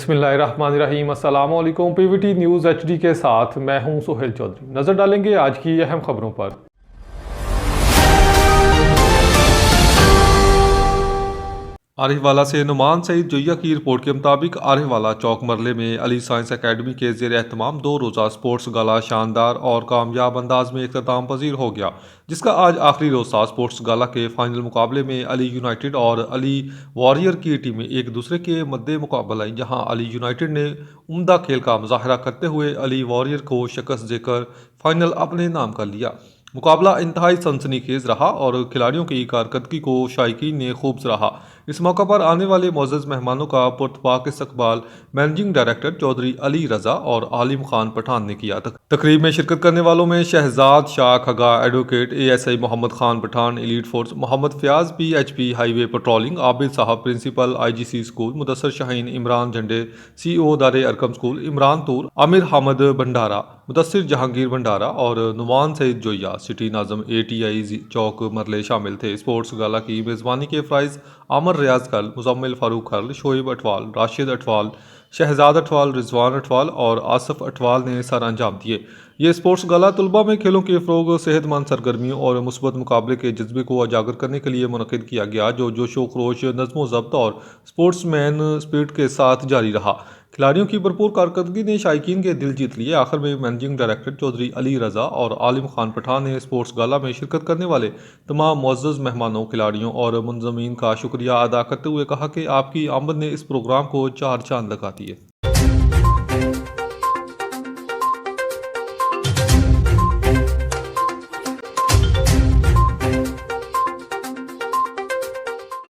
बिस्मिल्लाहिर्रहमानिर्रहीम अस्सलाम वालेकुम। पीवीटी न्यूज़ एचडी के साथ मैं हूं सोहेल चौधरी। नज़र डालेंगे आज की अहम खबरों पर। आरिफवाला से नुमान सईद जोया की रिपोर्ट के मुताबिक आरिफवाला चौक मरले में अली साइंस एकेडमी के ज़ेर एहतमाम 2 रोज़ा स्पोर्ट्स गाला शानदार और कामयाब अंदाज में इख्तिताम पजीर हो गया, जिसका आज आखिरी रोज़ था। स्पोर्ट्स गाला के फाइनल मुकाबले में अली यूनाइटेड और अली वॉरियर की टीमें एक दूसरे के मद्दे मुकाबला आई, जहां अली यूनाइटेड ने उम्दा खेल का मुजाहरा करते हुए अली वॉरियर को शिकस्त देकर फाइनल अपने नाम कर लिया। मुकाबला इंतहाई सनसनीखेज रहा और खिलाड़ियों की कारकर्दगी को शायकीन ने खूब सराहा। इस मौका पर आने वाले मोअज़्ज़ज़ मेहमानों का पुरतपाक इस्तकबाल मैनेजिंग डायरेक्टर चौधरी अली रज़ा और आलिम खान पठान ने किया। तकरीब में शिरकत करने वालों में Shahzad Shah Khagga, advocate ASI Mohammad Khan Pathan, elite force Mohammad Fayyaz, PHP highway patrolling Abid साहब, principal IGC school Mudassar Shaheen, Imran Jhande CO Dare Arqam school, Imran Toor, Amir Hamad Bhandara, Mudassir Jahangir Bhandara और नुमान सईद जोया, सिटी नाज़म ATI चौक मरले शामिल थे। स्पोर्ट्स गाला की मेज़बानी के प्राइज़ आमर रियाज खल, मुजम्मिल फारूक खल, शोएब अटवाल, राशिद अटवाल, शहजाद अटवाल, रिजवान अटवाल और आसफ अटवाल ने सर अंजाम दिए। ये स्पोर्ट्स गाला तलबा में खेलों के फ़रोग, सेहतमंद सरगर्मियों और मुस्बत मुकाबले के जज्बे को उजागर करने के लिए मुनक़िद किया गया, जो जोशो खरोश, नज़्म ज़ब्त और स्पोर्ट्समैन स्पिरिट के साथ जारी रहा। खिलाड़ियों की भरपूर कारकर्दगी ने शायकीन के दिल जीत लिए। आखिर में मैनेजिंग डायरेक्टर चौधरी अली रज़ा और आलिम खान पठान ने स्पोर्ट्स गाला में शिरकत करने वाले तमाम मुअज़्ज़ज़ मेहमानों, खिलाड़ियों और मुंज़मीन का शुक्रिया अदा करते हुए कहा कि आपकी आमद ने इस प्रोग्राम को चार चांद लगा दिए।